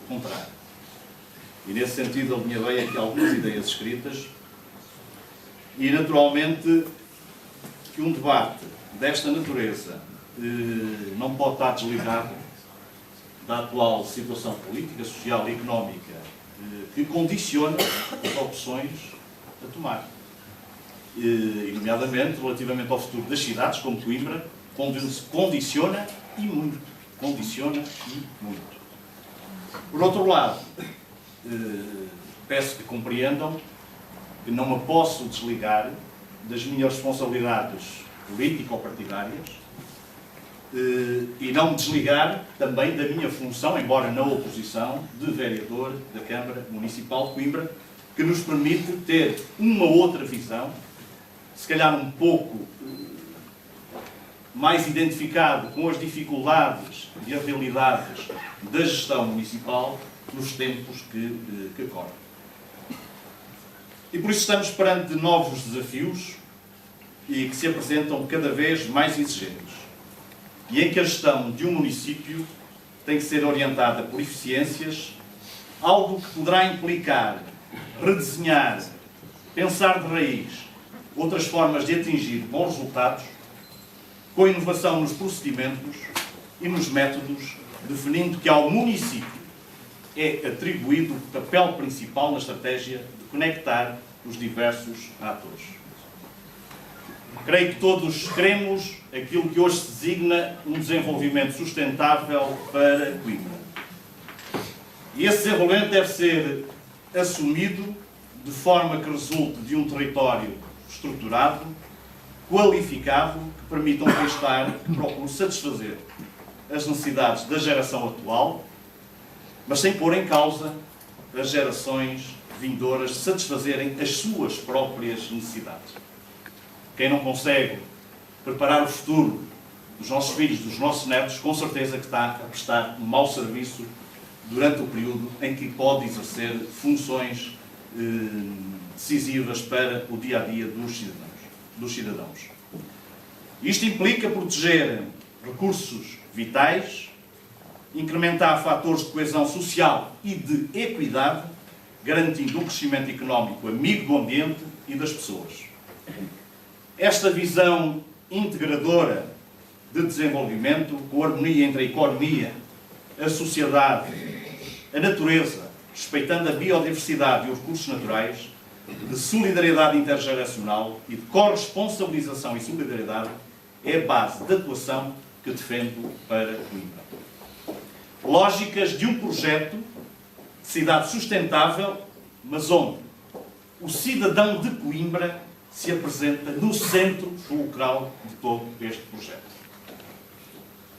contrário. E nesse sentido alinhavei aqui algumas ideias escritas e naturalmente que um debate desta natureza não pode estar desligado da atual situação política, social e económica que condiciona as opções a tomar. E, nomeadamente, relativamente ao futuro das cidades, como Coimbra, condiciona e muito. Condiciona e muito. Por outro lado, peço que compreendam que não me posso desligar das minhas responsabilidades político-partidárias e não me desligar também da minha função, embora na oposição, de vereador da Câmara Municipal de Coimbra, que nos permite ter uma outra visão, se calhar um pouco mais identificado com as dificuldades e as realidades da gestão municipal nos tempos que correm. E por isso estamos perante novos desafios e que se apresentam cada vez mais exigentes, e em que a gestão de um município tem que ser orientada por eficiências, algo que poderá implicar redesenhar, pensar de raiz outras formas de atingir bons resultados, com inovação nos procedimentos e nos métodos, definindo que ao município é atribuído o papel principal na estratégia de conectar os diversos atores. Creio que todos queremos aquilo que hoje se designa um desenvolvimento sustentável para Coimbra. E esse desenvolvimento deve ser assumido de forma que resulte de um território estruturado, qualificado, que permita um bem-estar que procure satisfazer as necessidades da geração atual, mas sem pôr em causa as gerações vindouras de satisfazerem as suas próprias necessidades. Quem não consegue preparar o futuro dos nossos filhos, dos nossos netos, com certeza que está a prestar um mau serviço durante o período em que pode exercer funções decisivas para o dia-a-dia dos cidadãos. Isto implica proteger recursos vitais, incrementar fatores de coesão social e de equidade, garantindo um crescimento económico amigo do ambiente e das pessoas. Esta visão integradora de desenvolvimento, com harmonia entre a economia, a sociedade, a natureza, respeitando a biodiversidade e os recursos naturais, de solidariedade intergeracional e de corresponsabilização e solidariedade, é a base de atuação que defendo para Coimbra. Lógicas de um projeto de cidade sustentável, mas onde o cidadão de Coimbra se apresenta no centro fulcral de todo este projeto.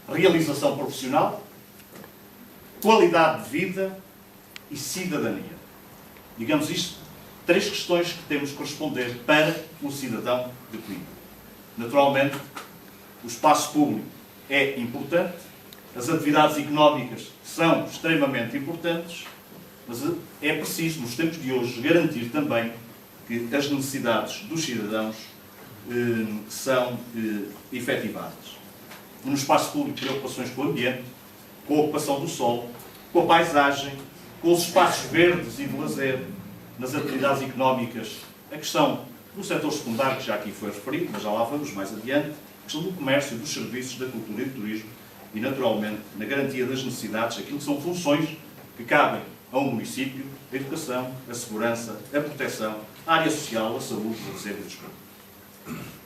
Realização profissional, qualidade de vida e cidadania. Digamos isto, 3 questões que temos que responder para o cidadão de Coimbra. Naturalmente, o espaço público é importante, as atividades económicas são extremamente importantes, mas é preciso, nos tempos de hoje, garantir também que as necessidades dos cidadãos são efetivadas. No espaço público, preocupações com o ambiente, com a ocupação do solo, com a paisagem, com os espaços verdes e de lazer, nas atividades económicas, a questão do setor secundário, que já aqui foi referido, mas já lá vamos mais adiante, a questão do comércio, dos serviços, da cultura e do turismo e, naturalmente, na garantia das necessidades, aquilo que são funções que cabem a um município, a educação, a segurança, a proteção, a área social, a saúde, o lazer e o desporto.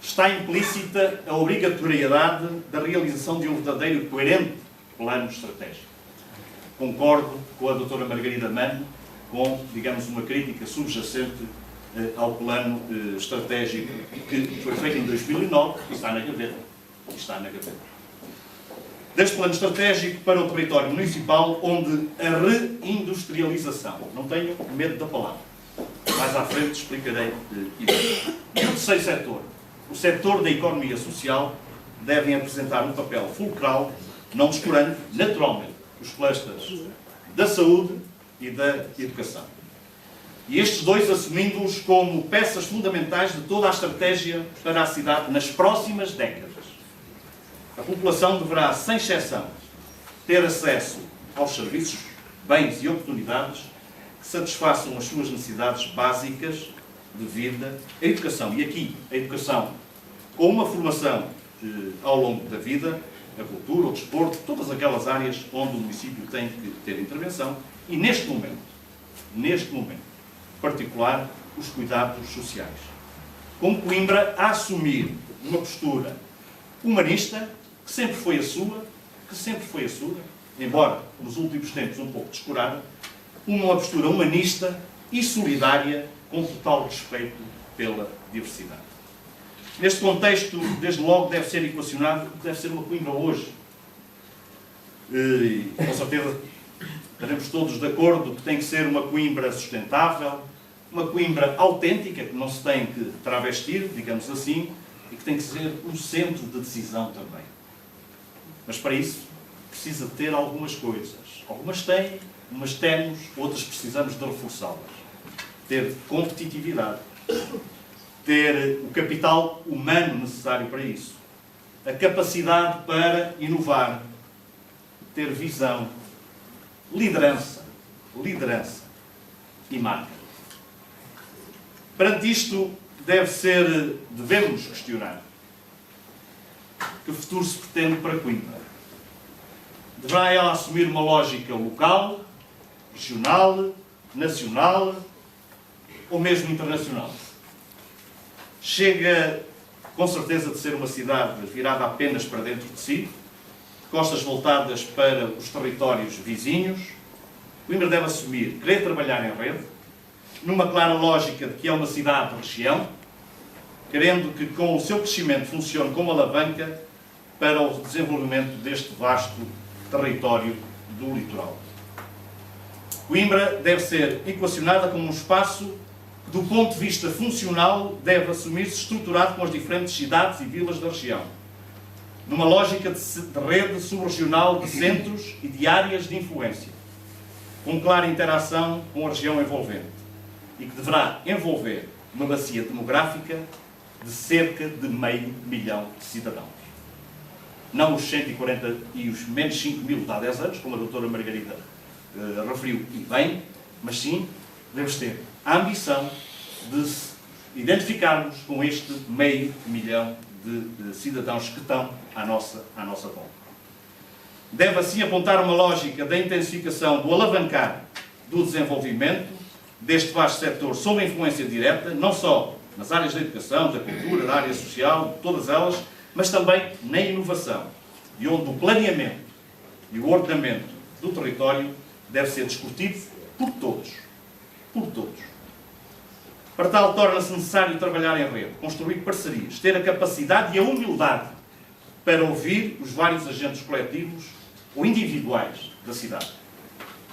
Está implícita a obrigatoriedade da realização de um verdadeiro e coerente plano estratégico. Concordo com a doutora Margarida Mano, com, digamos, uma crítica subjacente ao plano estratégico que foi feito em 2009 e está na gaveta. Deste plano estratégico para o território municipal, onde a reindustrialização, não tenho medo da palavra, mais à frente explicarei isso. E o terceiro setor, o setor da economia social, devem apresentar um papel fulcral, não descurando, naturalmente, os clusters da saúde e da educação. E estes dois assumindo-os como peças fundamentais de toda a estratégia para a cidade nas próximas décadas. A população deverá, sem exceção, ter acesso aos serviços bens e oportunidades que satisfaçam as suas necessidades básicas de vida, a educação. E aqui, a educação com uma formação ao longo da vida, a cultura, o desporto, todas aquelas áreas onde o município tem que ter intervenção e, neste momento, em particular, os cuidados sociais. Com Coimbra a assumir uma postura humanista, que sempre foi a sua, embora nos últimos tempos um pouco descurada, uma postura humanista e solidária com total respeito pela diversidade. Neste contexto, desde logo, deve ser equacionado, deve ser uma Coimbra hoje. E, com certeza, estaremos todos de acordo que tem que ser uma Coimbra sustentável, uma Coimbra autêntica, que não se tem que travestir, digamos assim, e que tem que ser um centro de decisão também. Mas para isso precisa ter algumas coisas. Algumas têm, umas temos, outras precisamos de reforçá-las. Ter competitividade, ter o capital humano necessário para isso, a capacidade para inovar, ter visão, liderança e marca. Perante isto, devemos questionar que futuro se pretende para Coimbra. Deverá ela assumir uma lógica local, regional, nacional ou mesmo internacional? Chega, com certeza, de ser uma cidade virada apenas para dentro de si, costas voltadas para os territórios vizinhos. Coimbra deve assumir querer trabalhar em rede, numa clara lógica de que é uma cidade-região, querendo que com o seu crescimento funcione como alavanca para o desenvolvimento deste vasto território do litoral. Coimbra deve ser equacionada como um espaço que, do ponto de vista funcional, deve assumir-se estruturado com as diferentes cidades e vilas da região, numa lógica de rede subregional de centros e de áreas de influência, com clara interação com a região envolvente, e que deverá envolver uma bacia demográfica de cerca de 500 mil de cidadãos. Não os 140 e os menos 5 mil de há 10 anos, como a doutora Margarida referiu e bem, mas sim, devemos ter a ambição de se identificarmos com este 500 mil de cidadãos que estão à nossa volta. Deve assim apontar uma lógica da intensificação do alavancar do desenvolvimento deste vasto setor sob a influência direta, não só nas áreas da educação, da cultura, da área social, todas elas, mas também na inovação, e onde o planeamento e o ordenamento do território deve ser discutido por todos. Para tal, torna-se necessário trabalhar em rede, construir parcerias, ter a capacidade e a humildade para ouvir os vários agentes coletivos ou individuais da cidade.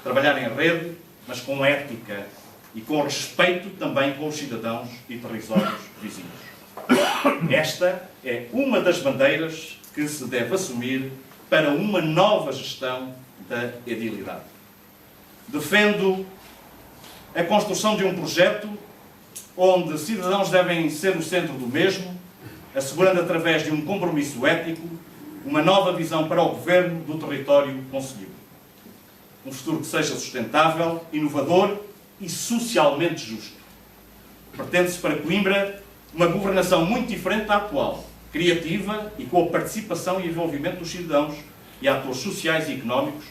Trabalhar em rede, mas com ética e com respeito também com os cidadãos e territórios vizinhos. Esta é uma das bandeiras que se deve assumir para uma nova gestão da edilidade. Defendo a construção de um projeto onde cidadãos devem ser o centro do mesmo, assegurando através de um compromisso ético uma nova visão para o governo do território concelhio. Um futuro que seja sustentável, inovador e socialmente justo. Pretende-se para Coimbra uma governação muito diferente da atual, criativa e com a participação e envolvimento dos cidadãos e atores sociais e económicos,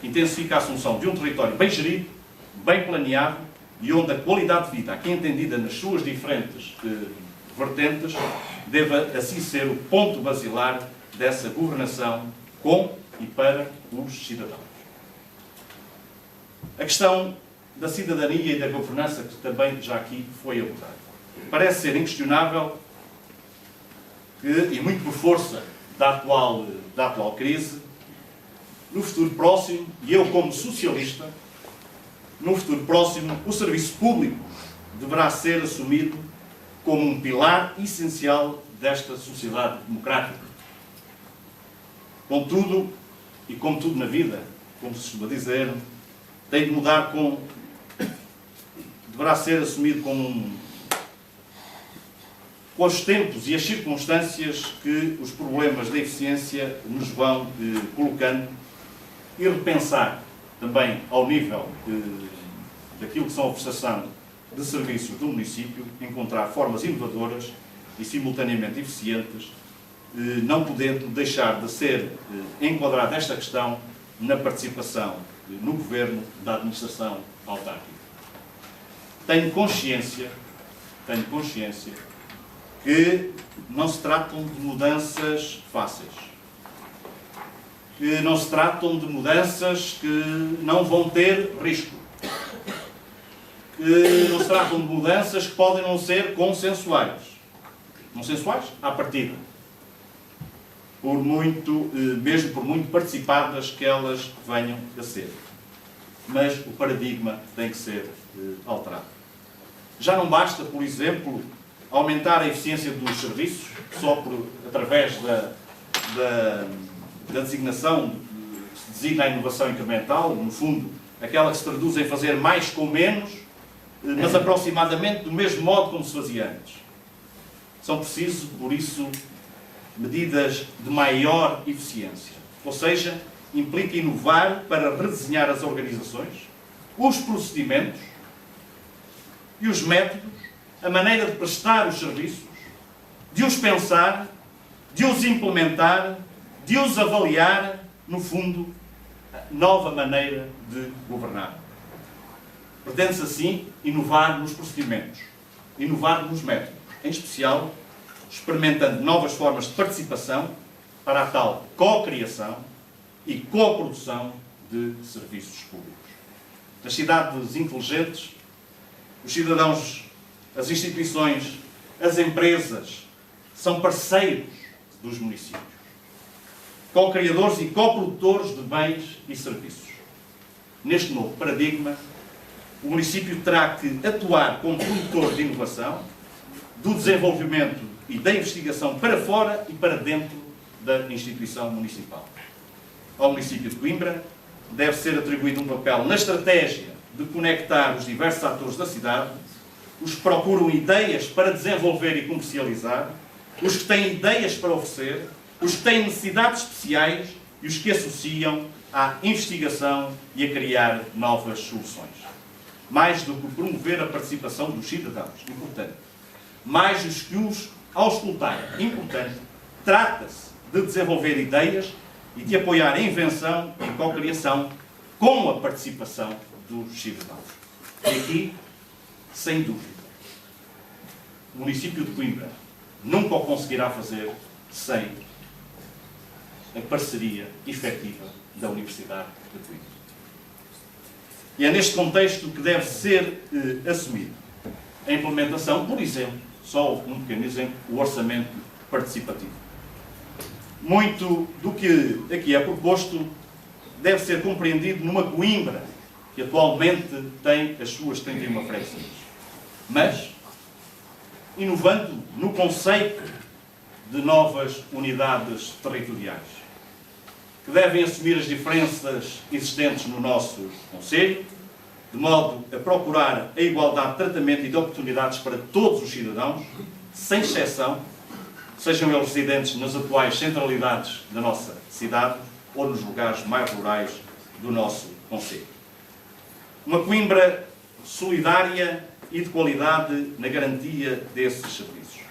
que intensifica a assunção de um território bem gerido, bem planeado e onde a qualidade de vida, aqui entendida nas suas diferentes vertentes, deve assim ser o ponto basilar dessa governação com e para os cidadãos. A questão da cidadania e da governança, que também já aqui foi abordada. Parece ser inquestionável que, e muito por força da atual crise, no futuro próximo, e eu como socialista, no futuro próximo, o serviço público deverá ser assumido como um pilar essencial desta sociedade democrática. Contudo, e como tudo na vida, como se costuma dizer, tem de mudar deverá ser assumido com os tempos e as circunstâncias que os problemas da eficiência nos vão colocando e repensar também ao nível daquilo que são a prestação de serviços do município, encontrar formas inovadoras e simultaneamente eficientes, não podendo deixar de ser enquadrada esta questão na participação no governo da administração autárquica. Tenho consciência que não se tratam de mudanças fáceis, que não se tratam de mudanças que não vão ter risco, que não se tratam de mudanças que podem não ser consensuais. Consensuais à partida. Mesmo por muito participadas que elas venham a ser. Mas o paradigma tem que ser alterado. Já não basta, por exemplo, aumentar a eficiência dos serviços, só através da designação, que se designa a inovação incremental, no fundo, aquela que se traduz em fazer mais com menos, mas aproximadamente do mesmo modo como se fazia antes. São precisos, por isso, medidas de maior eficiência. Ou seja, implica inovar para redesenhar as organizações, os procedimentos e os métodos, a maneira de prestar os serviços, de os pensar, de os implementar, de os avaliar, no fundo, nova maneira de governar. Pretende-se, assim, inovar nos procedimentos, inovar nos métodos, em especial, experimentando novas formas de participação para a tal co-criação e co-produção de serviços públicos. Nas cidades inteligentes, os cidadãos, as instituições, as empresas são parceiros dos municípios, co-criadores e co-produtores de bens e serviços. Neste novo paradigma, o município terá que atuar como produtor de inovação, do desenvolvimento e da investigação para fora e para dentro da instituição municipal. Ao município de Coimbra deve ser atribuído um papel na estratégia de conectar os diversos atores da cidade, os que procuram ideias para desenvolver e comercializar, os que têm ideias para oferecer, os que têm necessidades especiais e os que associam à investigação e a criar novas soluções. Mais do que promover a participação dos cidadãos, importante. Mais do que os auscultar, importante. Trata-se de desenvolver ideias e de apoiar a invenção e co-criação com a participação dos cidadãos. E aqui, sem dúvida, o município de Coimbra nunca o conseguirá fazer sem a parceria efetiva da Universidade de Coimbra. E é neste contexto que deve ser assumido a implementação, por exemplo, só um pequeno exemplo, o orçamento participativo. Muito do que aqui é proposto deve ser compreendido numa Coimbra que atualmente tem as suas 31 freguesias. Mas, inovando no conceito de novas unidades territoriais, que devem assumir as diferenças existentes no nosso concelho, de modo a procurar a igualdade de tratamento e de oportunidades para todos os cidadãos, sem exceção, sejam eles residentes nas atuais centralidades da nossa cidade ou nos lugares mais rurais do nosso concelho. Uma Coimbra solidária e de qualidade na garantia desses serviços.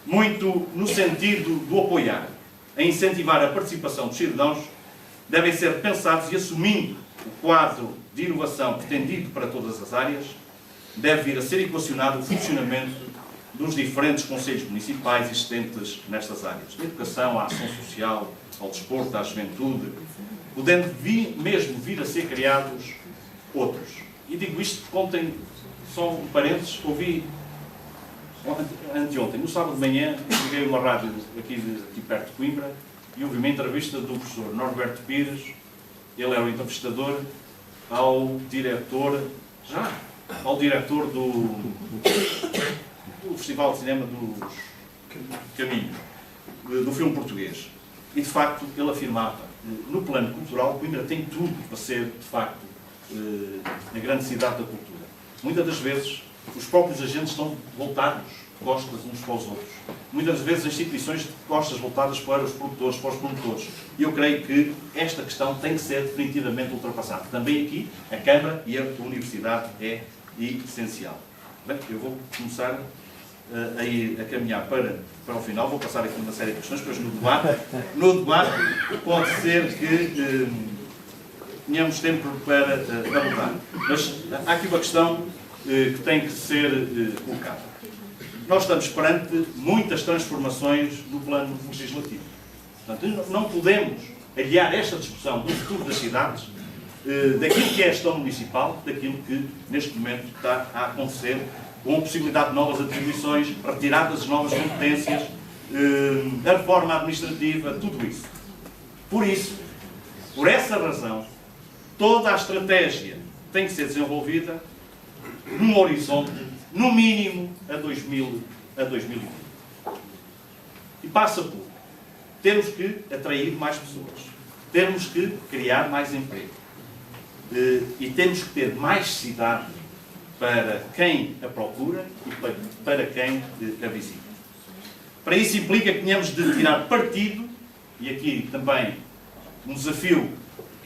Muito no sentido do apoiar, a incentivar a participação dos cidadãos, devem ser pensados e assumindo o quadro de inovação pretendido para todas as áreas, deve vir a ser equacionado o funcionamento dos diferentes concelhos municipais existentes nestas áreas, da educação, à ação social, ao desporto, à juventude, podendo mesmo vir a ser criados outros. E digo isto porque ontem, só um parênteses, ouvi, anteontem, no sábado de manhã, liguei uma rádio aqui perto de Coimbra e ouvi uma entrevista do professor Norberto Pires, ele é o entrevistador, ao diretor do Festival de Cinema dos Caminhos, do filme português. E, de facto, ele afirmava, no plano cultural, Coimbra tem tudo para ser, de facto, a grande cidade da cultura. Muitas das vezes, os próprios agentes estão voltados costas uns para os outros. Muitas vezes as instituições de costas voltadas para os produtores, para os promotores. E eu creio que esta questão tem que ser definitivamente ultrapassada. Também aqui, a Câmara e a Universidade é essencial. Bem, eu vou começar a caminhar para o final. Vou passar aqui uma série de questões, depois no debate pode ser que tenhamos tempo para abordar. Mas há aqui uma questão que tem que ser colocada. Nós estamos perante muitas transformações do plano legislativo. Portanto, não podemos aliar esta discussão do futuro das cidades daquilo que é a gestão municipal, daquilo que neste momento está a acontecer, com a possibilidade de novas atribuições, retiradas de novas competências, a reforma administrativa, tudo isso. Por isso, por essa razão, toda a estratégia tem que ser desenvolvida num horizonte, no mínimo, a 2020. E passa por termos que atrair mais pessoas, termos que criar mais emprego e temos que ter mais cidade para quem a procura e para quem a visita. Para isso implica que tenhamos de tirar partido, e aqui também um desafio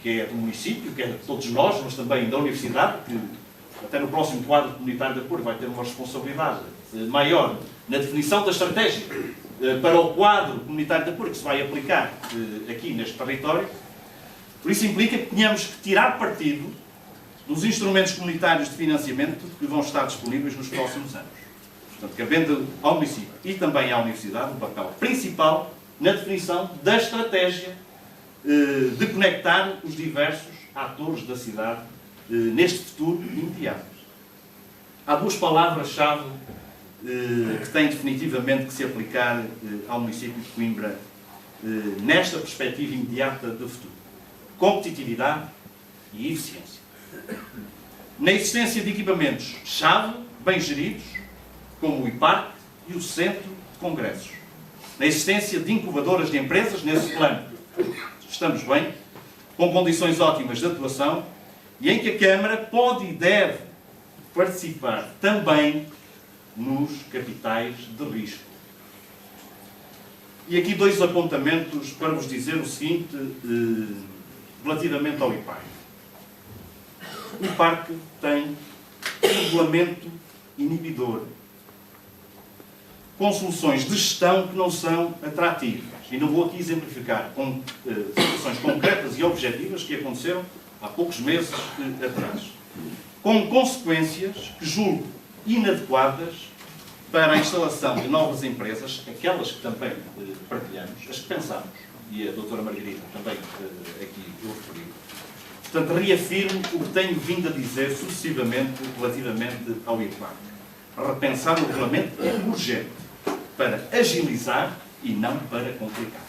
que é do município, que é de todos nós, mas também da Universidade, que até no próximo quadro comunitário de apoio vai ter uma responsabilidade maior na definição da estratégia para o quadro comunitário de apoio que se vai aplicar aqui neste território. Por isso implica que tenhamos que tirar partido dos instrumentos comunitários de financiamento que vão estar disponíveis nos próximos anos. Portanto, cabendo ao município e também à Universidade um papel principal na definição da estratégia de conectar os diversos atores da cidade neste futuro imediato. Há duas palavras-chave que têm definitivamente que se aplicar ao município de Coimbra nesta perspectiva imediata de futuro. Competitividade e eficiência. Na existência de equipamentos-chave, bem geridos, como o IPARC e o Centro de Congressos. Na existência de incubadoras de empresas nesse plano. Estamos bem, com condições ótimas de atuação e em que a Câmara pode e deve participar também nos capitais de risco. E aqui dois apontamentos para vos dizer o seguinte relativamente ao IPARC. O IPARC tem um regulamento inibidor, com soluções de gestão que não são atrativas. E não vou aqui exemplificar com situações concretas e objetivas que aconteceram há poucos meses atrás. Com consequências que julgo inadequadas para a instalação de novas empresas, aquelas que também partilhamos, as que pensamos, e a doutora Margarida também aqui o referiu. Portanto, reafirmo o que tenho vindo a dizer sucessivamente relativamente ao IPARC. Repensar o regulamento é urgente para agilizar e não para complicar.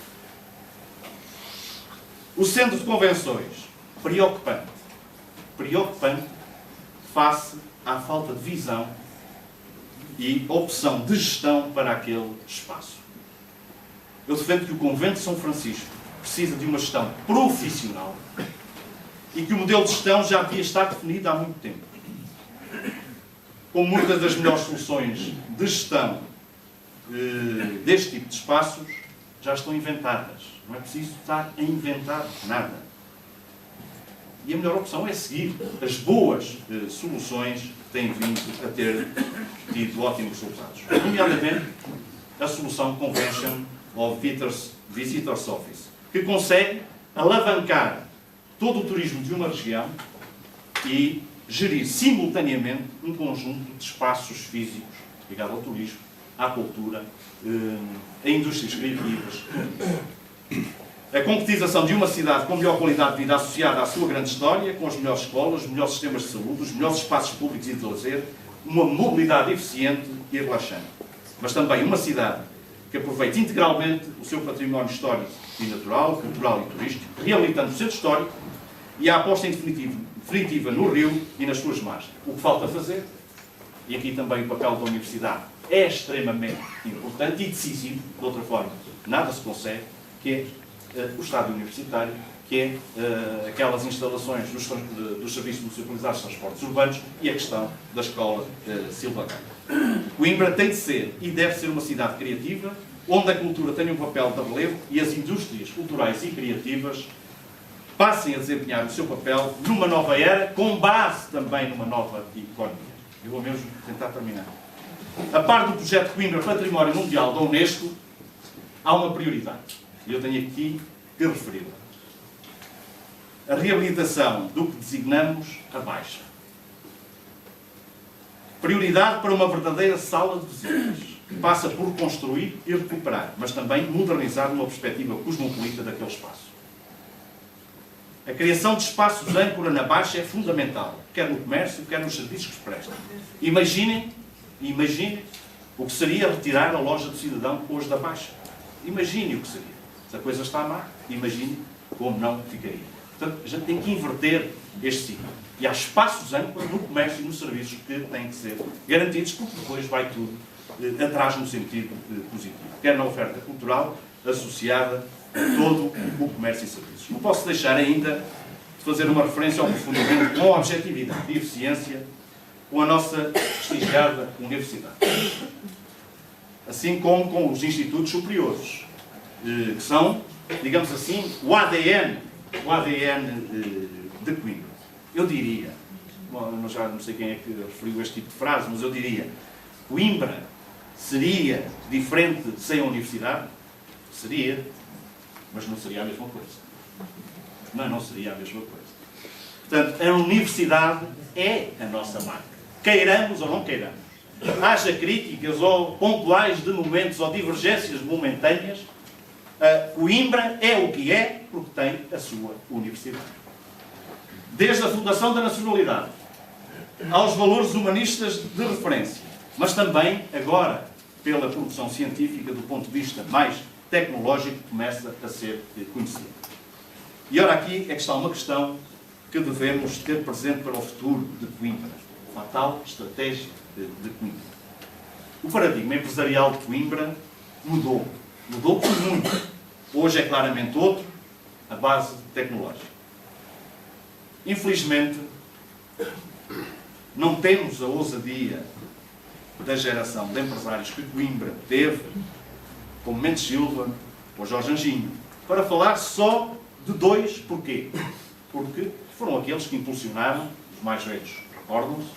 O Centro de Convenções, preocupante. Preocupante face à falta de visão e opção de gestão para aquele espaço. Eu defendo que o Convento de São Francisco precisa de uma gestão profissional e que o modelo de gestão já devia estar definido há muito tempo. Como muitas das melhores soluções de gestão deste tipo de espaços já estão inventadas. Não é preciso estar a inventar nada. E a melhor opção é seguir as boas soluções que têm vindo a ter tido ótimos resultados. Nomeadamente, a solução Convention of Visitors Office, que consegue alavancar todo o turismo de uma região e gerir simultaneamente um conjunto de espaços físicos ligados ao turismo, à cultura, a indústrias criativas. A concretização de uma cidade com melhor qualidade de vida associada à sua grande história, com as melhores escolas, os melhores sistemas de saúde, os melhores espaços públicos e de lazer, uma mobilidade eficiente e relaxante. Mas também uma cidade que aproveite integralmente o seu património histórico e natural, cultural e turístico, reabilitando o centro histórico e a aposta em definitiva no rio e nas suas margens. O que falta fazer, e aqui também o papel da Universidade é extremamente importante e decisivo, de outra forma nada se consegue, que é o estádio universitário, que é aquelas instalações dos serviços municipalizados de transportes urbanos e a questão da escola Silva Gaia. Coimbra tem de ser e deve ser uma cidade criativa, onde a cultura tenha um papel de relevo e as indústrias culturais e criativas passem a desempenhar o seu papel numa nova era, com base também numa nova economia. Eu vou mesmo tentar terminar. A par do projeto Coimbra Património Mundial da Unesco, há uma prioridade. E eu tenho aqui que referi-la. A reabilitação do que designamos a Baixa. Prioridade para uma verdadeira sala de visitas, que passa por construir e recuperar, mas também modernizar numa perspectiva cosmopolita daquele espaço. A criação de espaços âncora na Baixa é fundamental, quer no comércio, quer nos serviços que se prestam. Imaginem o que seria retirar a loja do cidadão hoje da Baixa. Imagine o que seria. Se a coisa está má, imagine como não ficaria. Portanto, a gente tem que inverter este ciclo. E há espaços âncora no comércio e nos serviços que têm que ser garantidos, porque depois vai tudo atrás no sentido positivo. Quer na oferta cultural associada a todo o comércio e serviços. Não posso deixar ainda de fazer uma referência ao aprofundamento com objetividade e eficiência com a nossa prestigiada universidade. Assim como com os institutos superiores, que são, digamos assim, o ADN de Coimbra. Eu diria, bom, já não sei quem é que referiu este tipo de frase, mas eu diria, Coimbra seria diferente sem a universidade? Seria, mas não seria a mesma coisa. Não seria a mesma coisa. Portanto, a universidade é a nossa marca. Queiramos ou não queiramos. Haja críticas ou pontuais de momentos ou divergências momentâneas, Coimbra é o que é porque tem a sua universidade. Desde a fundação da nacionalidade, aos valores humanistas de referência, mas também, agora, pela produção científica, do ponto de vista mais tecnológico, começa a ser conhecida. E ora, aqui é que está uma questão que devemos ter presente para o futuro de Coimbra, a tal estratégia de Coimbra. O paradigma empresarial de Coimbra mudou por muito. Hoje é claramente outro, a base tecnológica. Infelizmente, não temos a ousadia da geração de empresários que Coimbra teve, como Mendes Silva ou Jorge Anjinho, para falar só de dois. Porquê? Porque foram aqueles que impulsionaram, os mais velhos recordam-se,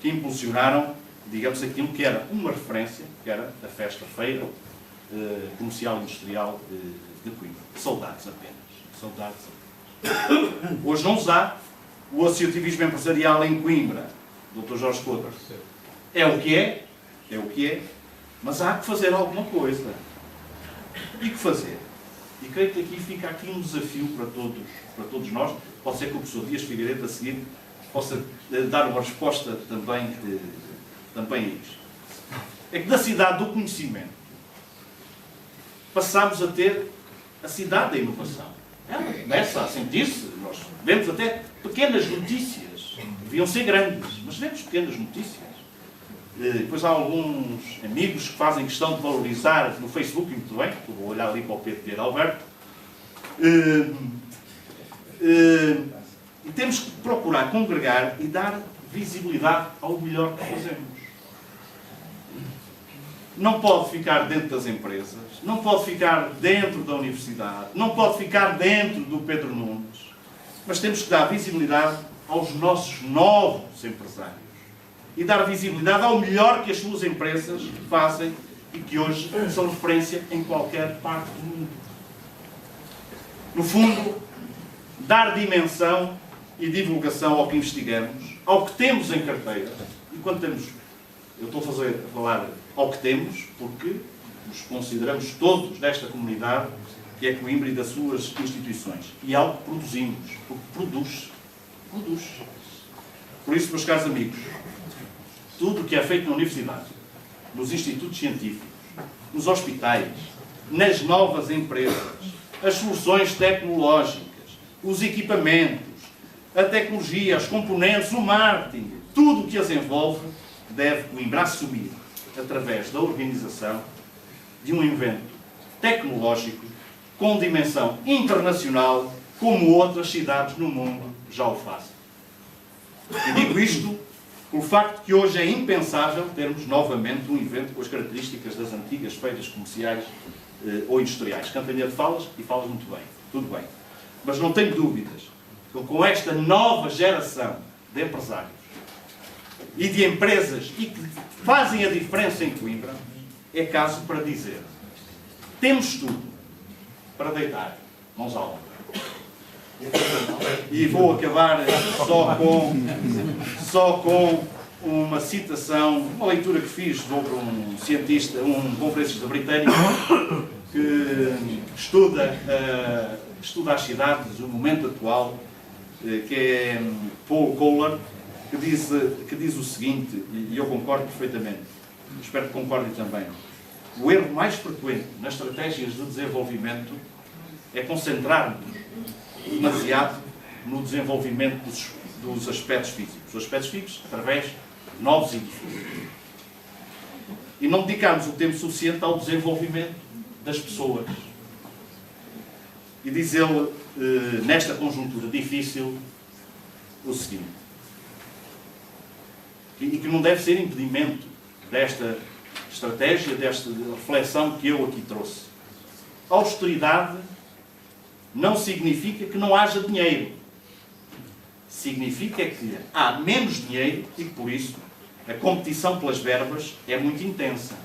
que impulsionaram, digamos, aquilo que era uma referência, que era a festa-feira comercial e industrial de Coimbra. Saudades apenas. Saudades apenas. Hoje não se há. O associativismo empresarial em Coimbra, Dr. Jorge Couto, é o que é, mas há que fazer alguma coisa. E que fazer? E creio que fica aqui um desafio para todos nós. Pode ser que o professor Dias Figueiredo, a seguir, possa dar uma resposta também a isto. É que da cidade do conhecimento passámos a ter a cidade da inovação. Ela começa a sentir-se. Nós vemos até pequenas notícias. Deviam ser grandes, mas vemos pequenas notícias. Depois há alguns amigos que fazem questão de valorizar no Facebook, e muito bem, vou olhar ali para o Pedro de Alberto. E temos que procurar congregar e dar visibilidade ao melhor que fazemos. Não pode ficar dentro das empresas, não pode ficar dentro da universidade, não pode ficar dentro do Pedro Nunes, mas temos que dar visibilidade aos nossos novos empresários e dar visibilidade ao melhor que as suas empresas fazem e que hoje são referência em qualquer parte do mundo. No fundo, dar dimensão e divulgação ao que investigamos, ao que temos em carteira. E quando temos, eu estou a falar ao que temos, porque nos consideramos todos desta comunidade, que é Coimbra e das suas instituições. E ao que produzimos, porque produz. Por isso, meus caros amigos, tudo o que é feito na universidade, nos institutos científicos, nos hospitais, nas novas empresas, as soluções tecnológicas, os equipamentos, a tecnologia, os componentes, o marketing, tudo o que as envolve, deve Coimbra assumir através da organização de um evento tecnológico com dimensão internacional, como outras cidades no mundo já o fazem. E digo isto pelo facto que hoje é impensável termos novamente um evento com as características das antigas feiras comerciais ou industriais. Cantanhede falas e falas muito bem, tudo bem. Mas não tenho dúvidas que com esta nova geração de empresários e de empresas e que fazem a diferença em Coimbra, é caso para dizer: temos tudo para deitar mãos à obra. E vou acabar só com uma citação, uma leitura que fiz sobre um cientista, um conferencista britânico que estuda as cidades, o momento atual, que é Paul Kohler, que diz o seguinte, e eu concordo perfeitamente, espero que concordem também: o erro mais frequente nas estratégias de desenvolvimento é concentrar-nos demasiado no desenvolvimento dos aspectos físicos. Os aspectos físicos através de novos edifícios. E não dedicarmos o tempo suficiente ao desenvolvimento das pessoas. E diz ele, nesta conjuntura difícil, o seguinte: e que não deve ser impedimento desta estratégia, desta reflexão que eu aqui trouxe. A austeridade não significa que não haja dinheiro. Significa que há menos dinheiro e que, por isso, a competição pelas verbas é muito intensa.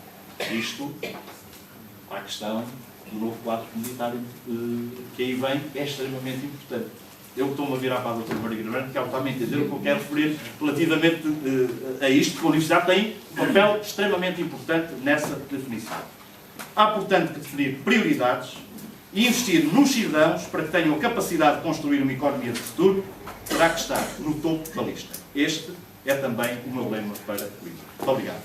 Isto, para a questão do novo quadro comunitário que aí vem, é extremamente importante. Eu estou-me a virar para a doutora Maria Grande, que ela está a entender o que eu quero referir relativamente a isto, que a Universidade tem um papel extremamente importante nessa definição. Há, portanto, que definir prioridades e investir nos cidadãos para que tenham a capacidade de construir uma economia de futuro, terá que estar no topo da lista. Este é também o meu lema para o livro. Muito obrigado.